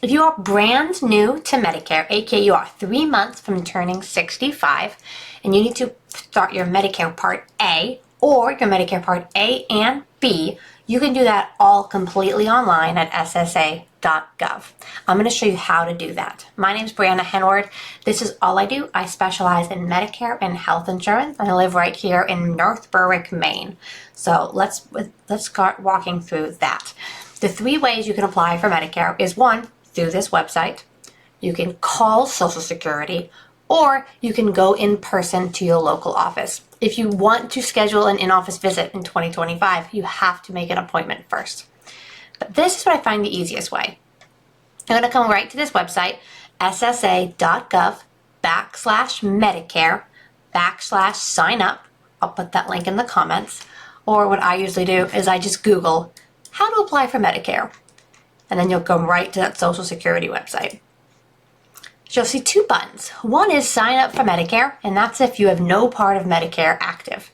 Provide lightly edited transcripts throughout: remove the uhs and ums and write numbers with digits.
If you are brand new to Medicare, aka you are 3 months from turning 65, and you need to start your Medicare Part A or your Medicare Part A and B, you can do that all completely online at ssa.gov. I'm going to show you how to do that. My name is Brianna. This is all I do. I specialize in Medicare and health insurance, and I live right here in North Berwick, Maine. So let's start walking through that. The 3 ways you can apply for Medicare is 1, through this website. You can call Social Security, or you can go in person to your local office. If you want to schedule an in-office visit in 2025, you have to make an appointment first. But this is what I find the easiest way. You're going to come right to this website, ssa.gov/Medicare/sign up. I'll put that link in the comments. Or what I usually do is I just Google how to apply for Medicare. And then you'll go right to that Social Security website. You'll see 2 buttons. One is sign up for Medicare, and that's if you have no part of Medicare active.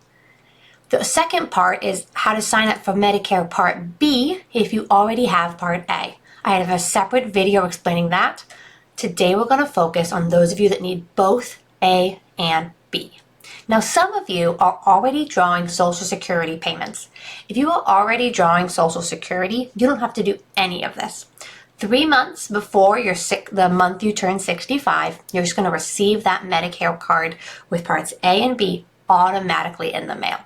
The second part is how to sign up for Medicare Part B if you already have Part A. I have a separate video explaining that. Today we're going to focus on those of you that need both A and B. Now, some of you are already drawing Social Security payments. If you are already drawing Social Security, you don't have to do any of this. 3 months before the month you turn 65, you're just going to receive that Medicare card with Parts A and B automatically in the mail.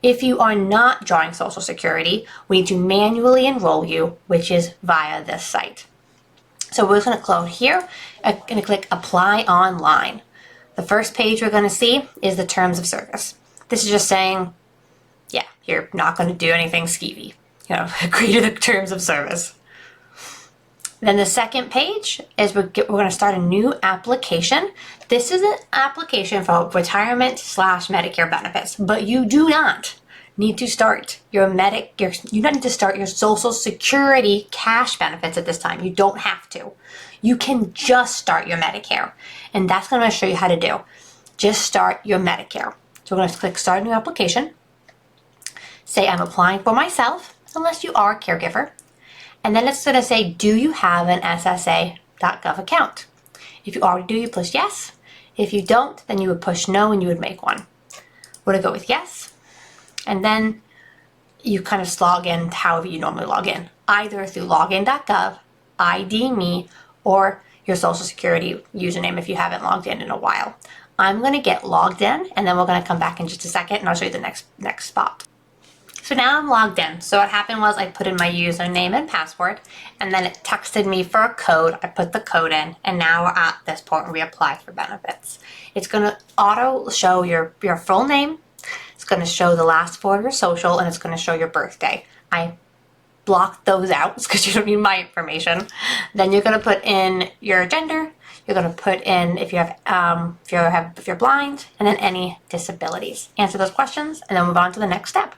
If you are not drawing Social Security, we need to manually enroll you, which is via this site. So we're just going to close here. I'm going to click Apply Online. The first page we're going to see is the terms of service. This is just saying, yeah, you're not going to do anything skeevy. Agree to the terms of service. Then the second page is we're going to start a new application. This is an application for retirement/Medicare benefits, but you do not need to start your Social Security cash benefits at this time. You don't have to. You can just start your Medicare, and that's what I'm going to show you how to do. Just start your Medicare. So we're going to click Start New Application. Say I'm applying for myself, unless you are a caregiver. And then it's going to say, do you have an ssa.gov account? If you already do, you push yes. If you don't, then you would push no and you would make one. We're going to go with yes. And then you kind of log in however you normally log in, either through login.gov, ID me, or your Social Security username if you haven't logged in a while. I'm going to get logged in, and then we're going to come back in just a second and I'll show you the next spot. So now I'm logged in. So what happened was I put in my username and password, and then it texted me for a code. I put the code in, and now we're at this point where we apply for benefits. It's going to auto show your full name. It's going to show the last 4 of your social, and it's going to show your birthday. I blocked those out because you don't need my information. Then you're going to put in your gender. You're going to put in if you're blind, and then any disabilities. Answer those questions, and then move on to the next step.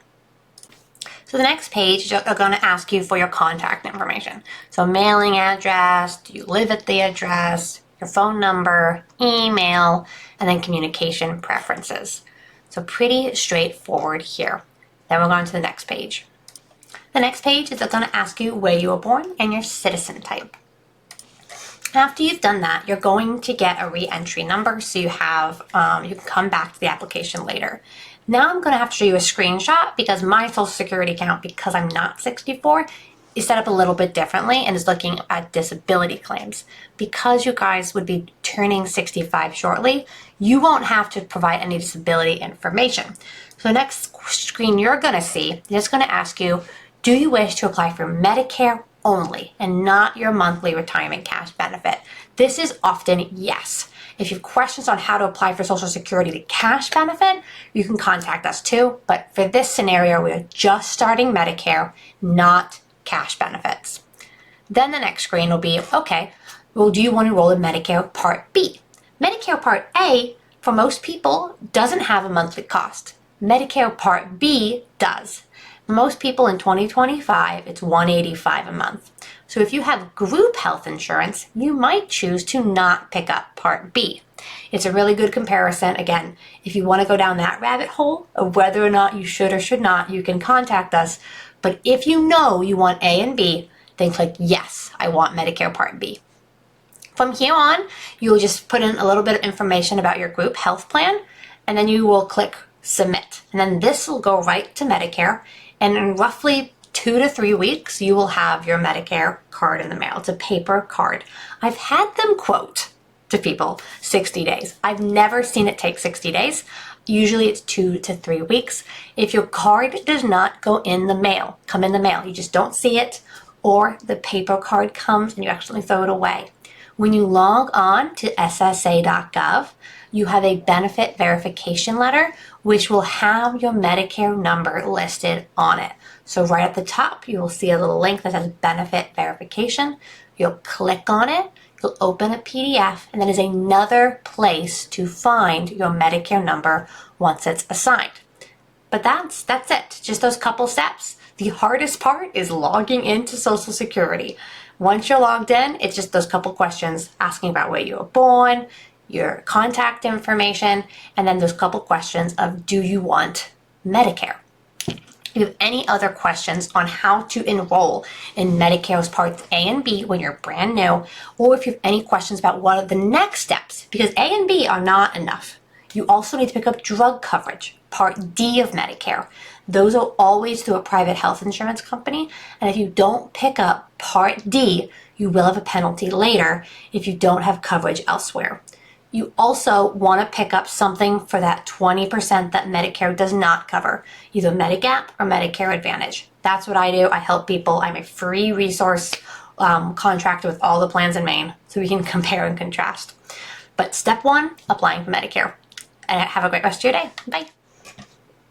So the next page are going to ask you for your contact information. So mailing address, do you live at the address, your phone number, email, and then communication preferences. So pretty straightforward here. Then we're going to the next page. The next page is going to ask you where you were born and your citizen type. After you've done that, you're going to get a re-entry number, so you can come back to the application later. Now I'm going to have to show you a screenshot because my Social Security account, because I'm not 64, is set up a little bit differently and is looking at disability claims. Because you guys would be turning 65 shortly, you won't have to provide any disability information. So the next screen you're going to see is going to ask you, do you wish to apply for Medicare only and not your monthly retirement cash benefit? This is often yes. If you have questions on how to apply for Social Security the cash benefit, you can contact us too. But for this scenario, we are just starting Medicare, not cash benefits. Then the next screen will be, okay, well, do you want to enroll in Medicare Part B? Medicare Part A, for most people, doesn't have a monthly cost. Medicare Part B does. Most people in 2025, it's $185 a month. So if you have group health insurance, you might choose to not pick up Part B. It's a really good comparison. Again, if you want to go down that rabbit hole of whether or not you should or should not, you can contact us. But if you know you want A and B, then click yes, I want Medicare Part B. From here on, you'll just put in a little bit of information about your group health plan, and then you will click submit. And then this will go right to Medicare, and in roughly 2 to 3 weeks, you will have your Medicare card in the mail. It's a paper card. I've had them quote to people 60 days. I've never seen it take 60 days. Usually it's 2 to 3 weeks. If your card does not come in the mail, you just don't see it, or the paper card comes and you accidentally throw it away. When you log on to ssa.gov, you have a benefit verification letter, which will have your Medicare number listed on it. So right at the top, you will see a little link that says benefit verification. You'll click on it, you'll open a PDF, and then there's another place to find your Medicare number once it's assigned. But that's it, just those couple steps. The hardest part is logging into Social Security. Once you're logged in, it's just those couple questions asking about where you were born, your contact information, and then those couple questions of do you want Medicare? If you have any other questions on how to enroll in Medicare's Parts A and B when you're brand new, or if you have any questions about what are the next steps, because A and B are not enough. You also need to pick up drug coverage, Part D of Medicare. Those are always through a private health insurance company, and if you don't pick up Part D, you will have a penalty later if you don't have coverage elsewhere. You also want to pick up something for that 20% that Medicare does not cover, either Medigap or Medicare Advantage. That's what I do. I help people. I'm a free resource contracted with all the plans in Maine, so we can compare and contrast. But step one, applying for Medicare. And have a great rest of your day. Bye.